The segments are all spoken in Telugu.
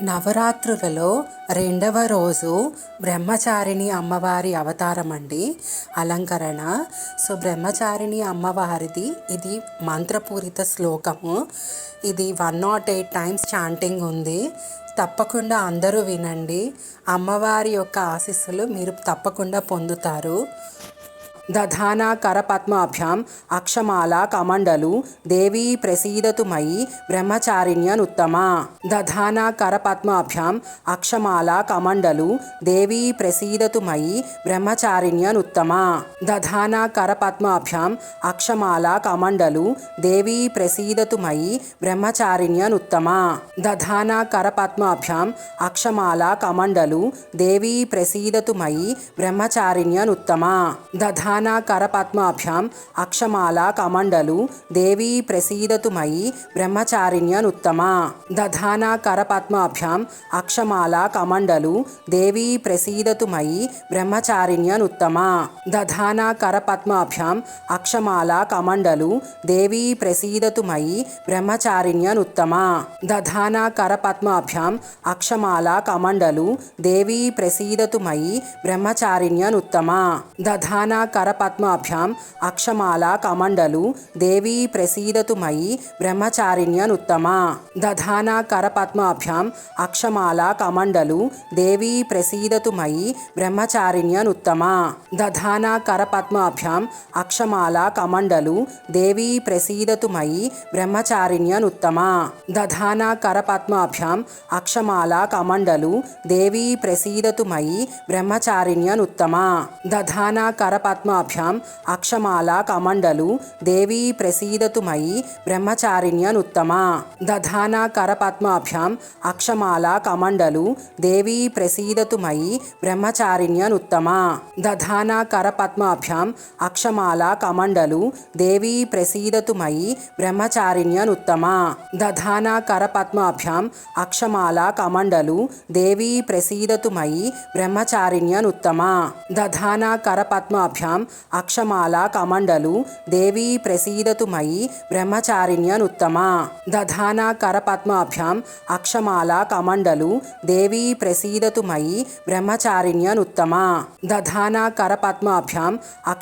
నవరాత్రులలో రెండవ రోజు బ్రహ్మచారిణి అమ్మవారి అవతారం అండి. అలంకరణ. బ్రహ్మచారిణి అమ్మవారిది ఇది మంత్రపూరిత శ్లోకము. ఇది 108 టైమ్స్ చాంటింగ్ ఉంది. తప్పకుండా అందరూ వినండి. అమ్మవారి యొక్క ఆశీస్సులు మీరు తప్పకుండా పొందుతారు. దధానా కరపద్మాభ్యాం అక్షమాలా కమండలు దేవీ ప్రసీదతు మయి బ్రహ్మచారిణ్యనుత్తమా. దధానా కరపద్మాభ్యాం అక్షమాలా కమండలు దేవీ ప్రసీదతు మయి బ్రహ్మచారిణ్యనుత్తమా. దధానా కరపద్మాభ్యాం అక్షమాలా కమండలు దేవీ ప్రసీదతు మయి బ్రహ్మచారిణ్యనుత్తమా. దధానా కరపద్మాభ్యాం అక్షమాలా కమండలు దేవీ ప్రసీదతు మయి బ్రహ్మచారిణ్యనుత్తమా. దధానా కరపద్మాభ్యాం అక్షమాలా కమండలు దేవీ ప్రసీదతు మయి బ్రహ్మచారిణ్యనుత్తమా. దధానా కరపద్మాభ్యాం అక్షమాలా కమండలు దేవీ ప్రసీదతు మయి బ్రహ్మచారిణ్యనుత్తమా. దధానా కరపద్మాభ్యాం అక్షమాలా కమండలు దేవీ ప్రసీదతు మయి బ్రహ్మచారిణ్యనుత్తమా. దధానా కరపద్మాభ్యాం అక్షమాలా కమండలు దేవీ ప్రసీదతు మయి బ్రహ్మచారిణ్యనుత్తమా. దధానా కరపద్మాభ్యాం అక్షమాలా కమండలు దేవీ ప్రసీదతు మయి బ్రహ్మచారిణ్యనుత్తమా. దధానా కరపద్మాభ్యాం అక్షమాలా కమండలు దేవీ ప్రసీదతు మయి బ్రహ్మచారిణ్యనుత్తమా. దధానా కరపద్మాభ్యాం అక్షమాలా కమండలు దేవీ ప్రసీదతు మయి బ్రహ్మచారిణ్యనుత్తమా. దధానా కరపద్మాభ్యాం అక్షమాలా కమండలు దేవీ ప్రసీదతు మయి బ్రహ్మచారిణ్యనుత్తమా. దధానా కరపద్మాభ్యాం అక్షమాలా కమండలు దేవీ ప్రసీదతు మయి బ్రహ్మచారిణ్యనుత్తమా. దధానా కరపద్మాభ్యాం అక్షమాలా కమండలు దేవీ ప్రసీదతు మయి బ్రహ్మచారిణ్యనుత్తమా. దధానా కరపద్మాభ్యాం అక్షమాలా కమండలు దేవీ ప్రసీదతు మయి బ్రహ్మచారిణ్యనుత్తమా. దధానా కరపద్మాభ్యాం అక్షమాలా కమండలు దేవీ ప్రసీదతు మయి బ్రహ్మచారిణ్యనుత్తమా. దధానా కరపద్మాభ్యాం అక్షమాలా కమండలు దేవీ ప్రసీదతు మయి బ్రహ్మచారిణ్యనుత్తమా. దధానా కరపద్మాభ్యాం అక్షమాలా కమండలు దేవీ ప్రసీదతు మయి బ్రహ్మచారిణ్యనుత్తమా. దధానా కరపద్మాభ్యాం అక్షమాలా కమండలు దేవీ ప్రసీదతు మయి బ్రహ్మచారిణ్యనుత్తమా. దధానా కరపద్మాభ్యాం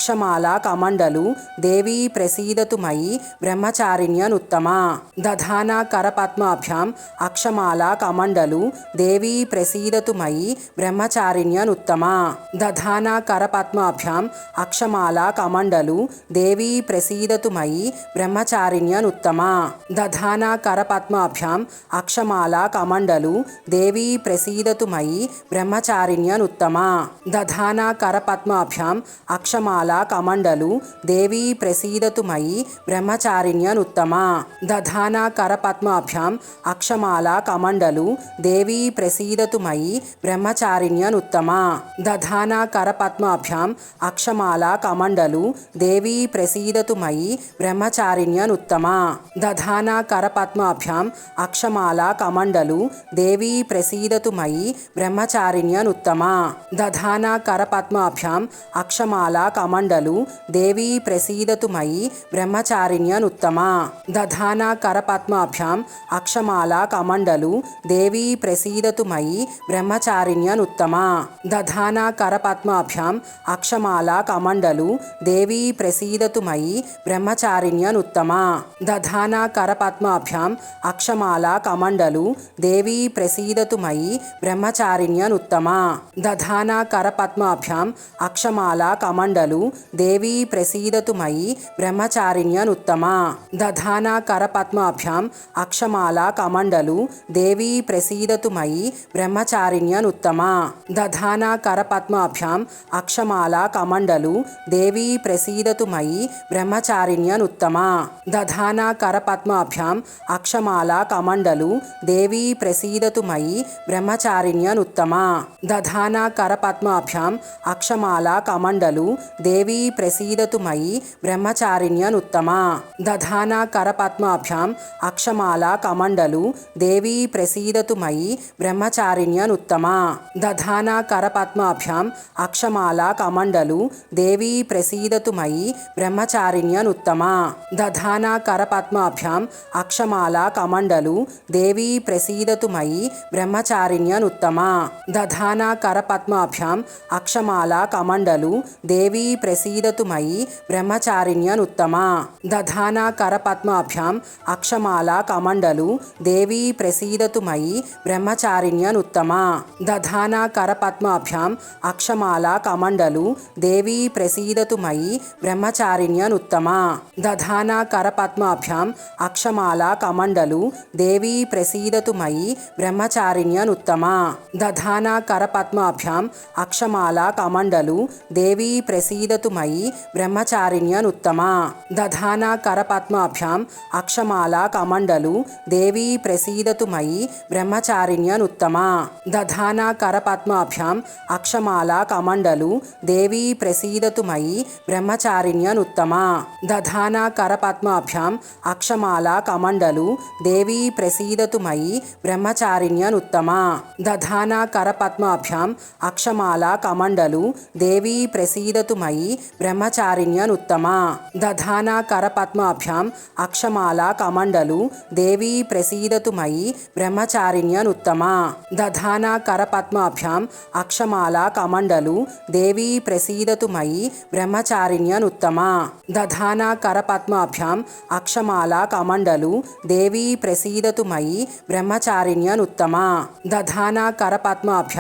అక్షమాలా కమండలు దేవీ ప్రసీదతు మయి బ్రహ్మచారిణ్యనుత్తమా. దధానా కరపద్మాభ్యాం అక్షమాలా కమండలు దేవీ ప్రసీదతు మయి బ్రహ్మచారిణ్యనుత్తమా. దధానా కరపద్మాభ్యాం అక్షమాలా కమండలు దేవీ ప్రసీదతు మయి బ్రహ్మచారిణ్యనుత్తమా. దధానా కరపద్మాభ్యాం అక్షమాలా కమండలు దేవీ ప్రసీదతు మయి బ్రహ్మచారిణ్యనుత్తమా. దధానా కరపద్మాభ్యాం అక్షమాలా కమండలు దేవీ ప్రసీదతు మయి బ్రహ్మచారిణ్యనుత్తమా. దధానా కరపద్మాభ్యాం అక్షమాలా కమండలు దేవీ ప్రసీదతు మయి బ్రహ్మచారిణ్యనుత్తమా. దధానా కరపద్మాభ్యాం అక్షమాలా కమండలు దేవీ ప్రసీదతు మయి బ్రహ్మచారిణ్యనుత్తమా. దధానా కరపద్మాభ్యాం అక్షమాలా కమండలు దేవీ ప్రసీదతు మయి బ్రహ్మచారిణ్యనుత్తమా. దధానా కరపద్మాభ్యాం అక్షమాలా కమండలు దేవీ ప్రసీదతు మయి బ్రహ్మచారిణ్యనుత్తమా. దధానా కరపద్మాభ్యాం అక్షమాలా కమండలు దేవీ ప్రసీదతు మయి బ్రహ్మచారిణ్యనుత్తమా. దధానా కరపద్మాభ్యాం అక్షమాలా కమండలు దేవీ ప్రసీదతు మయి బ్రహ్మచారిణ్యనుత్తమా. దధానా కరపద్మాభ్యాం అక్షమాలా కమండలు దేవీ ప్రసీదతు మయి బ్రహ్మచారిణ్యనుత్తమా. దధానా కరపద్మాభ్యాం అక్షమాలా కమండలు దేవీ ప్రసీదతు మయి బ్రహ్మచారిణ్యనుత్తమా. దధానా కరపద్మాభ్యాం అక్షమాలా కమండలు దేవీ ప్రసీదతు మయి బ్రహ్మచారిణ్యనుత్తమా. దధానా కరపద్మాభ్యాం అక్షమాలా కమండలు దేవీ ప్రసీదతు మయి బ్రహ్మచారిణ్యనుత్తమా. దధానా కరపద్మాభ్యాం అక్షమాలా కమండలు దేవీ ప్రసీదతు మయి బ్రహ్మచారిణ్యనుత్తమా. దధానా కరపద్మాభ్యాం అక్షమాలా కమండలు దేవీ ప్రసీదతు మయి బ్రహ్మచారిణ్యనుత్తమా. దధానా కరపద్మాభ్యాం అక్షమాలా కమండలు దేవీ దేవీ ప్రసీదతు మయి బ్రహ్మచారిణ్యనుత్తమా. దధానా కరపద్మాభ్యాం అక్షమాలా కమండలు దేవీ ప్రసీదతు మయి బ్రహ్మచారిణ్యనుత్తమా. దధానా కరపద్మాభ్యాం అక్షమాలా కమండలు దేవీ ప్రసీదతు మయి బ్రహ్మచారిణ్యనుత్తమా. దధానా కరపద్మాభ్యాం అక్షమాలా కమండలు దేవీ ప్రసీదతు మయి బ్రహ్మచారిణ్యనుత్తమా. దధానా కరపద్మాభ్యాం అక్షమాలా కమండలు దేవీ ప్రసీదతు మయి బ్రహ్మచారిణ్యనుత్తమా. దధానా కరపద్మాభ్యాం అక్షమాలా కమండలు దేవీ ప్రసీదతు మయి బ్రహ్మచారిణ్యనుత్తమా. దధానా కరపద్మాభ్యాం అక్షమాలా కమండలు దేవీ ప్రసీదతు మయి బ్రహ్మచారిణ్యనుత్తమా. దధానా కరపద్మాభ్యాం అక్షమాలా కమండలు దేవీ ప్రసీదతు మయి బ్రహ్మచారిణ్యనుత్తమా. దధానా కరపద్మాభ్యాం అక్షమాలా కమండలు దేవీ ప్రసీదతు మయి బ్రహ్మచారిణ్యనుత్తమా. దధానా కరపద్మాభ్యాం అక్షమాలా కమండలు దేవీ ప్రసీదతు మయి బ్రహ్మచారిణ్యనుత్తమా. దధానా కరపద్మాభ్యాం అక్షమాలా కమండలు దేవీ ప్రసీదతు మయి బ్రహ్మచారిణ్యనుత్తమా. దధానా కరపద్మాభ్యాం అక్షమాలా కమండలు దేవీ ప్రసీదతు మయి బ్రహ్మచారిణ్యనుత్తమా. దధానా కరపద్మాభ్యాం అక్షమాలా కమండలు దేవీ ప్రసీదతు మయి బ్రహ్మచారిణ్యనుత్తమా. దధానా కరపద్మాభ్యాం అక్షమాలా కమండలు దేవీ ప్రసీదతు మయి బ్రహ్మచారిణ్యనుత్తమా. దధానా కరపద్మాభ్యాం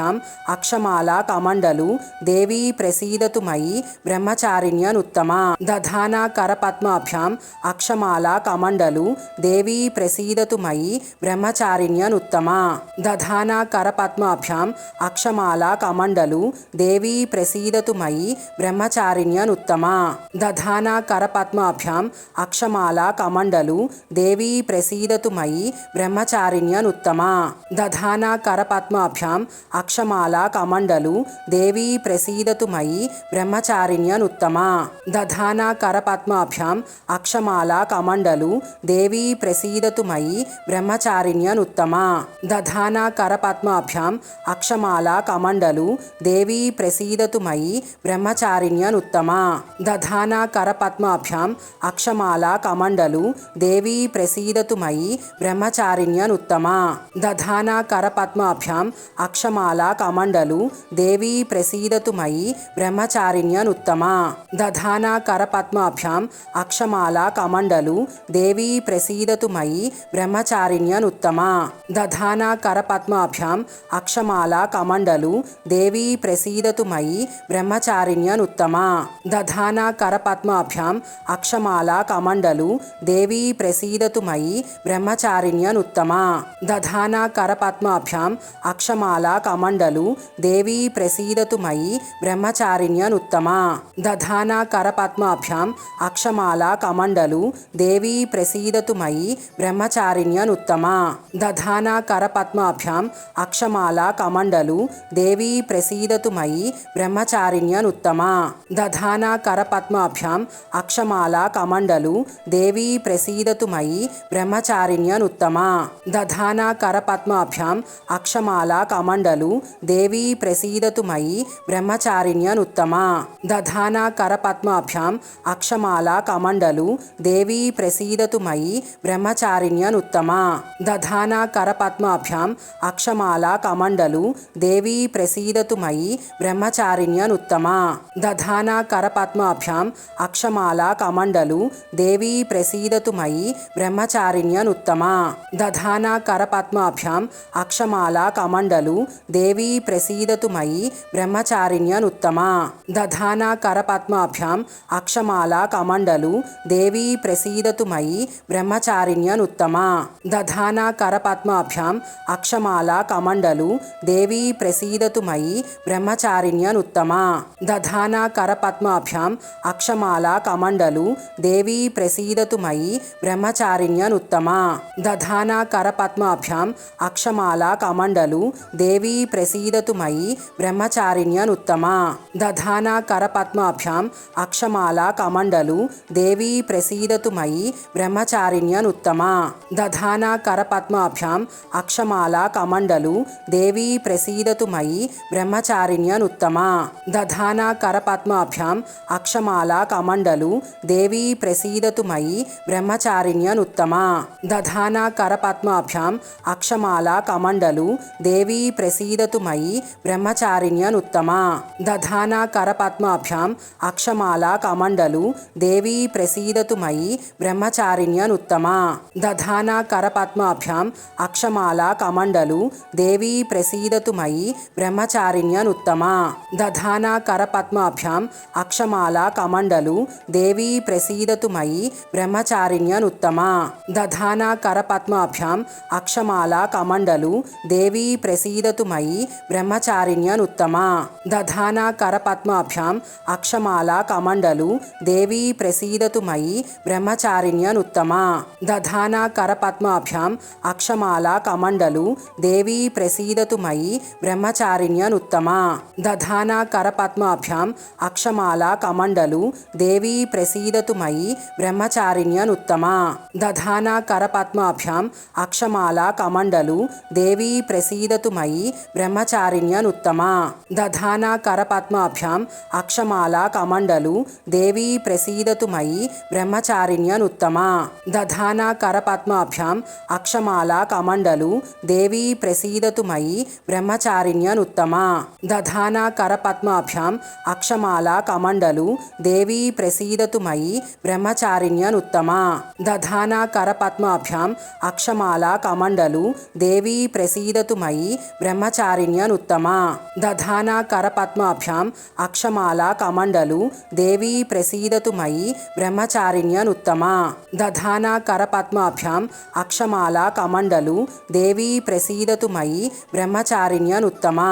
అక్షమాలా కమండలు దేవీ ప్రసీదతు మయి బ్రహ్మచారిణ్యనుత్తమా. దధానా కరపద్మాభ్యాం అక్షమాలా కమండలు దేవీ ప్రసీదతు మయి బ్రహ్మచారిణ్యనుత్తమా. దధానా కరపద్మాభ్యాం అక్షమాలా కమండలు దేవీ ప్రసీదతు మయి బ్రహ్మచారిణ్యనుత్తమా. దధానా కరపద్మాభ్యాం అక్షమాలా కమండలు దేవీ ప్రసీదతు మయి బ్రహ్మచారిణ్యనుత్తమా. దధానా కరపద్మాభ్యాం అక్షమాలా కమండలు దేవీ ప్రసీదతు మయి బ్రహ్మచారిణ్యనుత్తమా. దధానా కరపద్మాభ్యాం అక్షమాలా కమండలు దేవీ ప్రసీదతు మయి బ్రహ్మచారిణ్యనుత్తమా. దధానా కరపద్మాభ్యాం అక్షమాలా కమండలు దేవీ ప్రసీదతు మయి బ్రహ్మచారిణ్యనుత్తమా. దధానా కరపద్మాభ్యాం అక్షమాలా కమండలు దేవీ ప్రసీదతు మయి బ్రహ్మచారిణ్యనుత్తమా. దధానా కరపద్మాభ్యాం అక్షమాలా కమండలు దేవీ ప్రసీదతు మయి బ్రహ్మచారిణ్యనుత్తమా. దధానా కరపద్మాభ్యాం అక్షమాలా కమండలు దేవీ ప్రసీదతు మయి బ్రహ్మచారిణ్యనుత్తమా. దధానా కరపద్మాభ్యాం అక్షమాలా కమండలు దేవీ ప్రసీదతు మయి బ్రహ్మచారిణ్యనుత్తమా. దధానా కరపద్మాభ్యాం అక్షమాలా కమండలు దేవీ ప్రసీదతు మయి బ్రహ్మచారిణ్యనుత్తమా. దధానా కరపద్మాభ్యాం అక్షమాలా కమండలు దేవీ ప్రసీదతు మయి బ్రహ్మచారిణ్యనుత్తమా. దధానా కరపద్మాభ్యాం అక్షమాలా కమండలు దేవీ ప్రసీదతు మయి బ్రహ్మచారిణ్యనుత్తమా. దధానా కరపద్మాభ్యాం అక్షమాలా కమండలు దేవీ ప్రసీదతు మయి బ్రహ్మచారిణ్యనుత్తమా. దధానా కరపద్మాభ్యాం అక్షమాలా కమండలు దేవీ ప్రసీదతు మయి బ్రహ్మచారిణ్యనుత్తమా. దధానా కరపద్మాభ్యాం అక్షమాలా కమండలు దేవీ ప్రసీదతు మయి బ్రహ్మచారిణ్యనుత్తమా. దధానా కరపద్మాభ్యాం అక్షమాలా కమండలు దేవీ ప్రసీదతు మయి బ్రహ్మచారిణ్యనుత్తమా. దధానా కరపద్మాభ్యాం అక్షమాలా కమండలు దేవీ ప్రసీదతు మయి బ్రహ్మచారిణ్యనుత్తమా. దధానా కరపద్మాభ్యాం అక్షమాలా కమండలు దేవీ ప్రసీదతు మయి బ్రహ్మచారిణ్యనుత్తమా. దధానా కరపద్మాభ్యాం అక్షమాలా కమండలు దేవీ ప్రసీదతు మయి బ్రహ్మచారిణ్యనుత్తమా. దధానా కరపద్మాభ్యాం అక్షమాలా కమండలు దేవీ ప్రసీదతు మయి బ్రహ్మచారిణ్యనుత్తమా. దధానా కరపద్మాభ్యాం అక్షమాలా కమండలు దేవీ ప్రసీదతు మయి బ్రహ్మచారిణ్యనుత్తమా. దధానా కరపద్మాభ్యాం అక్షమాలా కమండలు దేవీ ప్రసీదతు మయి బ్రహ్మచారిణ్యనుత్తమా. దధానా కరపద్మాభ్యాం అక్షమాలా కమండలు దేవీ ప్రసీదతు మయి బ్రహ్మచారిణ్యనుత్తమా. దధానా కరపద్మాభ్యాం అక్షమాలా కమండలు దేవీ ప్రసీదతు మయి బ్రహ్మచారిణ్యనుత్తమా. దధానా కరపద్మాభ్యాం అక్షమాలా కమండలు దేవీ ప్రసీదతు మయి బ్రహ్మచారిణ్యనుత్తమా. దధానా కరపద్మాభ్యాం करपद्माभ्याम् अक्षमाला कमण्डलु देवी प्रसीदतु मयि ब्रह्मचारिण्यनुत्तमा दधाना करपद्माभ्याम् अक्षमाला कमण्डलु देवी प्रसीदतु मयि ब्रह्मचारिण्यनुत्तमा दधाना करपद्माभ्याम् अक्षमाला कमण्डलु देवी प्रसीदतु मयि ब्रह्मचारिण्यनुत्तमा दधाना करपद्माभ्याम् अक्षमाला कमण्डलु देवी प्रसीदतु मयि ब्रह्मचारिण्यनुत्तमा दधाना करपद्माभ्याम् अक्षमाला कमण्डलु देवी प्रसीदतु मयि ब्रह्मचारिण्यनुत्तमा दधाना करपद्माभ्याम् अक्षमाला कमण्डलु देवी प्रसीदतु मयि ब्रह्मचारिण्यनुत्तमा दधाना करपद्माभ्याम् अक्षमाला कमण्डलु देवी प्रसीदतु मयि ब्रह्मचारिण्यनुत्तमा दधाना करपद्माभ्याम् अक्षमाला कमण्डलु देवी प्रसीदतु मयि ब्रह्मचारिण्यनुत्तमा दधाना करपद्माभ्याम् अक्षमाला कमण्डलु देवी प्रसीदतु मयि ब्रह्मचारिण्यनुत्तमा दधाना करपद्माभ्याम् अक्षमाला कमण्डलु देवी प्रसीदतु मयि ब्रह्मचारिण्यनुत्तमा दधाना करपद्माभ्याम् अक्षमाला कमण्डलु देवी प्रसीदतु मयि ब्रह्मचारिण्यनुत्तमा दधाना करपद्माभ्याम् अक्षमाला कमण्डलु देवी प्रसीदतु मयि ब्रह्मचारिण्यनुत्तमा दधाना करपद्माभ्याम् अक्षमाला कमण्डलु देवी प्रसीदतु मयि ब्रह्मचारिण्यनुत्तमा दधाना करपद्माभ्याम् अक्षमाला कमण्डलु देवी प्रसीदतु मयि ब्रह्मचारिण्यनुत्तमा दधाना करपद्माभ्याम् अक्षमाला कमण्डलु देवी प्रसीदतु मयि ब्रह्मचारिण्यनुत्तमा दधाना करपद्माभ्याम् अक्षमाला कमण्डलु देवी प्रसीदतु मयि ब्रह्मचारिण्यनुत्तमा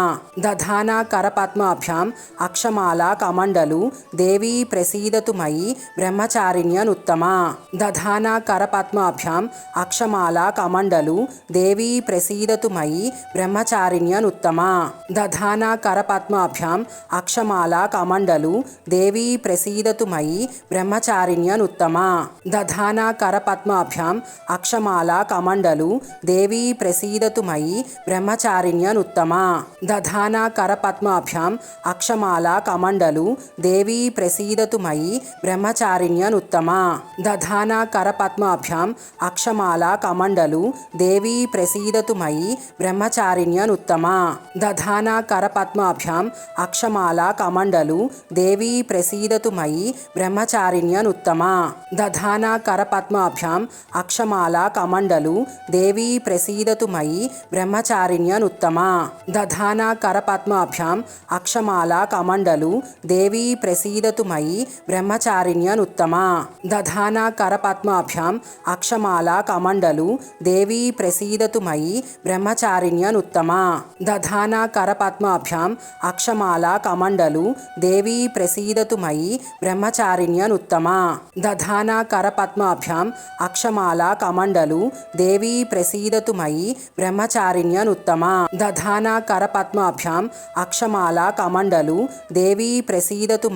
दधाना करपद्माभ्याम् अक्षमाला कमण्डलु देवी प्रसीदतु मयि ब्रह्मचारिण्यनुत्तमा दधाना करपद्माभ्याम् अक्षमाला कमण्डलु देवी प्रसीदतु मयि ब्रह्मचारिण्यनुत्तमा दधाना करपद्माभ्याम् अक्षमाला कमण्डलु देवी प्रसीदतु मयि ब्रह्मचारिण्यनुत्तमा दधाना करपद्माभ्याम् अक्षमाला कमण्डलु देवी प्रसीदतु मयि ब्रह्मचारिण्यनुत्तमा दधाना करपद्माभ्याम् अक्षमाला कमण्डलु देवी प्रसीदतु मयि ब्रह्मचारिण्यनुत्तमा दधाना करपद्माभ्याम् अक्षमाला कमण्डलु देवी प्रसीदतु मयि ब्रह्मचारिण्यनुत्तमा दधाना करपद्माभ्याम् अक्षमाला कमण्डलु देवी प्रसीदतु मयि ब्रह्मचारिण्यनुत्तमा दधाना करपद्माभ्याम् अक्षमाला कमण्डलु देवी प्रसीदतु मयि ब्रह्मचारिण्यनुत्तमा दधाना करपद्माभ्याम् अक्षमाला कमण्डलु देवी प्रसीदतु मयि ब्रह्मचारिण्यनुत्तमा दधाना करपद्माभ्याम् अक्षमाला कमण्डलु देवी प्रसीदतु मयि ब्रह्मचारिण्यनुत्तमा दधाना करपद्माभ्याम् अक्षमाला कमण्डलु देवी प्रसीदतु मयि ब्रह्मचारिण्यनुत्तमा दधाना करपद्माभ्याम् अक्षमाला कमण्डलु देवी प्रसीदतु मयि ब्रह्मचारिण्यनुत्तमा दधाना करपद्माभ्याम् अक्षमाला कमण्डलु देवी प्रसीदतु मयि ब्रह्मचारिण्यनुत्तमा दधाना करपद्माभ्याम् अक्षमाला कमण्डलु देवी प्रसीदतु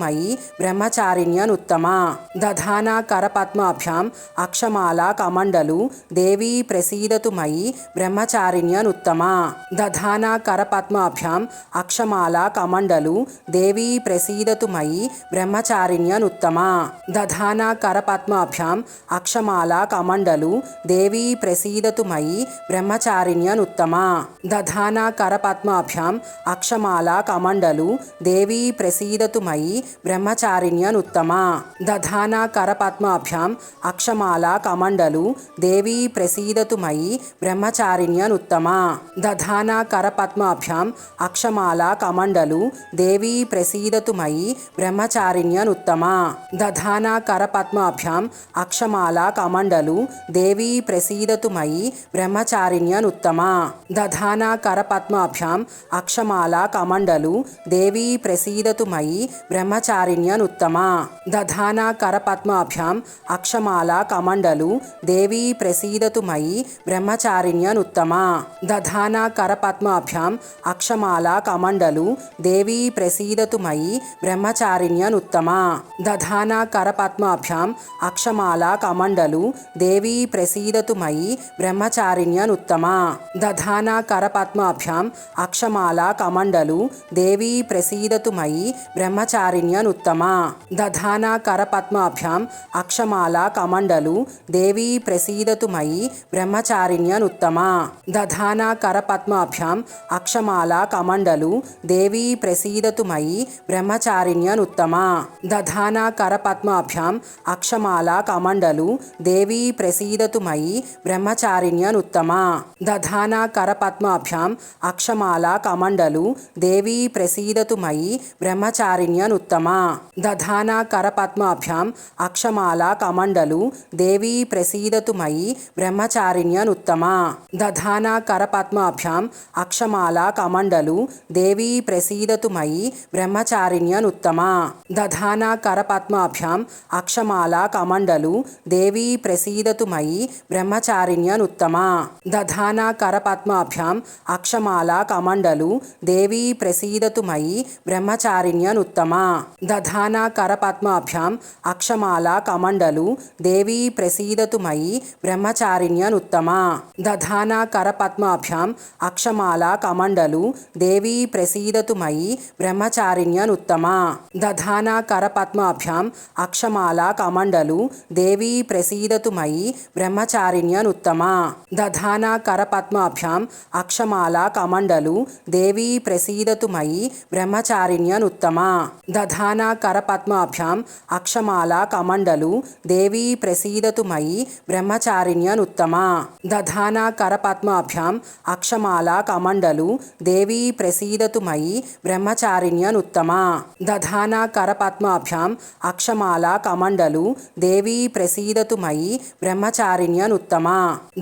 मयि ब्रह्मचारिण्यनुत्तमा दधाना करपद्माभ्याम् अक्षमाला कमण्डलु देवी प्रसीदतु मयि ब्रह्मचारिण्यनुत्तमा दधाना करपद्माभ्याम् अक्षमाला कमण्डलु देवी प्रसीदतु मयि ब्रह्मचारिण्यनुत्तमा दधाना करपद्माभ्याम् अक्षमाला कमण्डलु देवी प्रसीदतु मयि ब्रह्मचारिण्यनुत्तमा दधाना करपद्माभ्याम् अक्षमाला कमण्डलु देवी प्रसीदतु मयि ब्रह्मचारिण्यनुत्तमा दधाना करपद्माभ्याम् अक्षमाला कमण्डलु देवी प्रसीदतु मयि ब्रह्मचारिण्यनुत्तमा दधाना करपद्माभ्याम् अक्षमाला कमण्डलु देवी प्रसीदतु मयि ब्रह्मचारिण्यनुत्तमा दधाना करपद्माभ्याम् अक्षमाला कमण्डलु देवी प्रसीदतु मयि ब्रह्मचारिण्यनुत्तमा दधाना करपद्माभ्याम् अक्षमाला कमण्डलु देवी प्रसीदतु मयि ब्रह्मचारिण्यनुत्तमा दधाना करपद्माभ्याम् अक्षमाला कमण्डलु देवी प्रसीदतु मयि ब्रह्मचारिण्यनुत्तमा दधाना करपद्माभ्याम् अक्षमाला कमण्डलु देवी प्रसीदतु मयि ब्रह्मचारिण्यनुत्तमा दधाना करपद्माभ्याम् अक्षमाला कमण्डलु देवी प्रसीदतु मयि బ్రహ్మచారిణ్యనుత్తమా దధానా కరపద్మాభ్యాం అక్షమాలా కమండలు దేవీ ప్రసీదతు మయి బ్రహ్మచారిణ్యనుత్తమా దధానా కరపద్మాభ్యాం అక్షమాలా కమండలు దేవీ ప్రసీదతు మయి బ్రహ్మచారిణ్యనుత్తమా దధానా కరపద్మాభ్యాం అక్షమాలా కమండలు దేవీ ప్రసీదతు మయి బ్రహ్మచారిణ్యనుత్తమా దధానా కరపద్మాభ్యాం అక్షమాలా కమండలు దేవీ ప్రసీదతు మయి బ్రహ్మచారిణ్యనుత్తమా దధానా కరపద్మాభ్యాం అక్షమాలా కమండలు దేవీ ప్రసీదతు మయి బ్రహ్మచారిణ్యనుత్తమా దధానా కరపద్మాభ్యాం అక్షమాలా కమండలు దేవీ ప్రసీదతు మయి బ్రహ్మచారిణ్యనుత్తమా దధానా కరపద్మాభ్యాం అక్షమాలా కమండలు దేవీ ప్రసీదతు మయి బ్రహ్మచారిణ్యనుత్తమా దధానా కరపద్మాభ్యాం అక్షమాలా కమండలు దేవీ ప్రసీదతు మయి బ్రహ్మచారిణ్యనుత్తమా దధానా కరపద్మాభ్యాం అక్షమాలా కమండలు దేవీ ప్రసీదతు మయి బ్రహ్మచారిణ్యనుత్తమా దధానా కరపద్మాభ్యాం అక్షమాలా కమండలు దేవీ ప్రసీదతు మయి బ్రహ్మచారిణ్యనుత్తమా దధానా కరపద్మాభ్యాం అక్షమాలా కమండలు దేవీ ప్రసీదతు మయి బ్రహ్మచారిణ్యనుత్తమా దధానా కరపద్మాభ్యాం అక్షమాలా కమండలు దేవీ ప్రసీదతు మయి బ్రహ్మచారిణ్యనుత్తమా దధానా కరపద్మాభ్యాం అక్షమాలా కమండలు దేవీ ప్రసీదతు మయి బ్రహ్మచారిణ్యనుత్తమా దధానా కరపద్మాభ్యాం అక్షమాలా కమండలు దేవీ ప్రసీదతు మయి బ్రహ్మచారిణ్యనుత్తమా దధానా కరపద్మాభ్యాం అక్షమాలా కమండలు దేవీ ప్రసీదతు మయి బ్రహ్మచారిణ్యనుత్తమా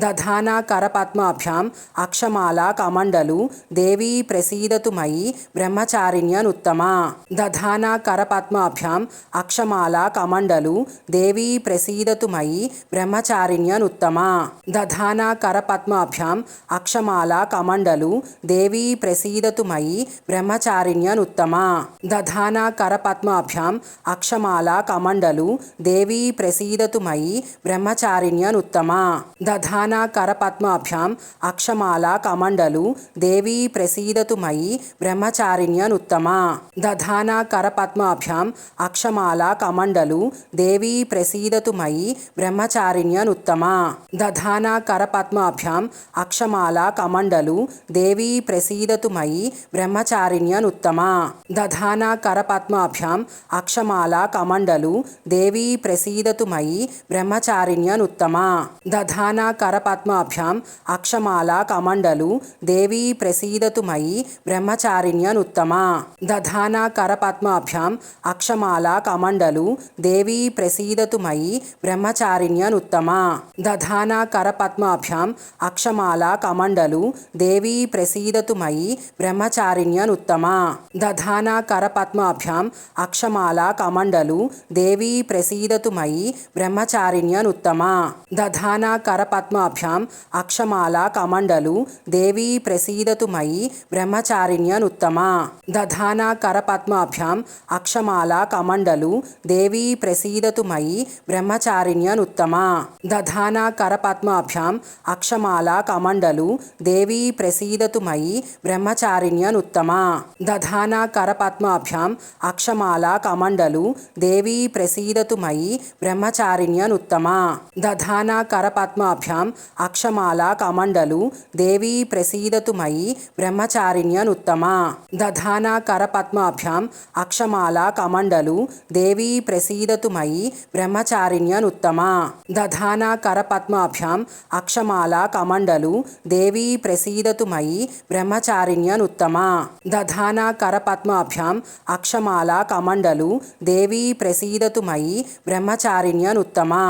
దధానా కరపద్మాభ్యాం అక్షమాలా కమండలు దేవీ ప్రసీదతు మయి బ్రహ్మచారిణ్యనుత్తమా దధానా కరపద్మాభ్యాం అక్షమాలా కమండలు దేవీ ప్రసీదతు మయి బ్రహ్మచారిణ్యనుత్తమా దధానా కరపద్మాభ్యాం అక్షమాలా కమండలు దేవీ ప్రసీదతు మయి బ్రహ్మచారిణ్యనుత్తమా దధానా కరపద్మాభ్యాం అక్షమాలా కమండలు దేవీ ప్రసీదతు మయి బ్రహ్మచారిణ్యనుత్తమా దధానా కరపద్మాభ్యాం అక్షమాలా కమండలు దేవీ ప్రసీదతు మయి బ్రహ్మచారిణ్యనుత్తమా దధానా కరపద్మాభ్యాం అక్షమాలా కమండలు దేవీ ప్రసీదతు మయి బ్రహ్మచారిణ్యనుత్తమా దధానా కరపద్మాభ్యాం అక్షమాలా కమండలు దేవీ ప్రసీదతు మయి బ్రహ్మచారిణ్యనుత్తమా దధానా కరపద్మాభ్యాం అక్షమాలా కమండలు దేవీ ప్రసీదతు మయి బ్రహ్మచారిణ్యనుత్తమా దధానా కరపద్మాభ్యాం అక్షమాలా కమండలు దేవీ ప్రసీదతు మయి బ్రహ్మచారిణ్యనుత్తమా దధానా కరపద్మాభ్యాం అక్షమాలా కమండలు దేవీ ప్రసీదతు మయి బ్రహ్మచారిణ్యనుత్తమా దధానా కరపద్మాభ్యాం అక్షమాలా కమండలు దేవీ ప్రసీదతు మయి బ్రహ్మచారిణ్యనుత్తమా దధానా కరపద్మాభ్యాం అక్షమాలా కమండలు దేవీ ప్రసీదతు మయి బ్రహ్మచారిణ్యనుత్తమా దధానా కరపద్మాభ్యాం అక్షమాలా కమండలు దేవీ ప్రసీదతు మయి బ్రహ్మచారిణ్యనుత్తమా దధానా కరపద్మాభ్యాం అక్షమాలా కమండలు దేవీ ప్రసీదతు మయి బ్రహ్మచారిణ్యనుత్తమా దధానా కరపద్మాభ్యాం అక్షమాలా కమండలు దేవీ ప్రసీదతు మయి బ్రహ్మచారిణ్యనుత్తమా దధానా కరపద్మాభ్యాం అక్షమాలా కమండలు దేవీ ప్రసీదతు మయి బ్రహ్మచారిణ్యనుత్తమా దధానా కరపద్మాభ్యాం అక్షమాలా కమండలు దేవీ ప్రసీదతు మయి బ్రహ్మచారిణ్యనుత్తమా దధానా కరపద్మాభ్యాం అక్షమాలా కమండలు దేవీ ప్రసీదతు మయి బ్రహ్మచారిణ్యనుత్తమా దధానా కరపద్మాభ్యాం అక్షమాలా కమండలు దేవీ ప్రసీదతు మయి బ్రహ్మచారిణ్యనుత్తమా దధానా కరపద్మాభ్యాం అక్షమాలా కమండలు దేవీ ప్రసీదతు మయి బ్రహ్మచారిణ్యనుత్తమా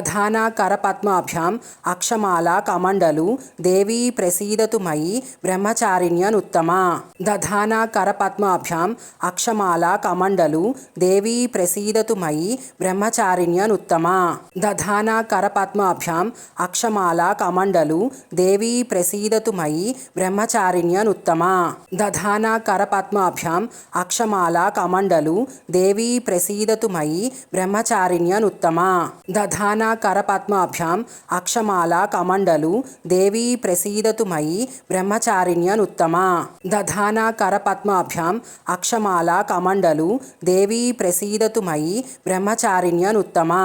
దధానా కరపద్మాభ్యాం అక్షమాలా కమండలు దేవీ ప్రసీదతు మయి బ్రహ్మచారిణ్యనుత్తమా దధానా కరపద్మాభ్యాం అక్షమాలా కమండలు దేవీ ప్రసీదతు మయి బ్రహ్మచారిణ్యనుత్తమా దధానా కరపద్మాభ్యాం అక్షమాలా కమండలు దేవీ ప్రసీదతు మయి బ్రహ్మచారిణ్యనుత్తమా దధానా కరపద్మాభ్యాం అక్షమాలా కమండలు దేవీ ప్రసీదతు మయి బ్రహ్మచారిణ్యనుత్తమా దధానా కరపద్మాభ్యాం అక్షమాలా కమండలు దేవీ ప్రసీదతు మయి బ్రహ్మచారిణ్యనుత్తమా దధానా కరపద్మాభ్యాం అక్షమాలా అక్షమాలా కమండలు దేవీ ప్రసీదతు మయి బ్రహ్మచారిణ్యనుత్తమా.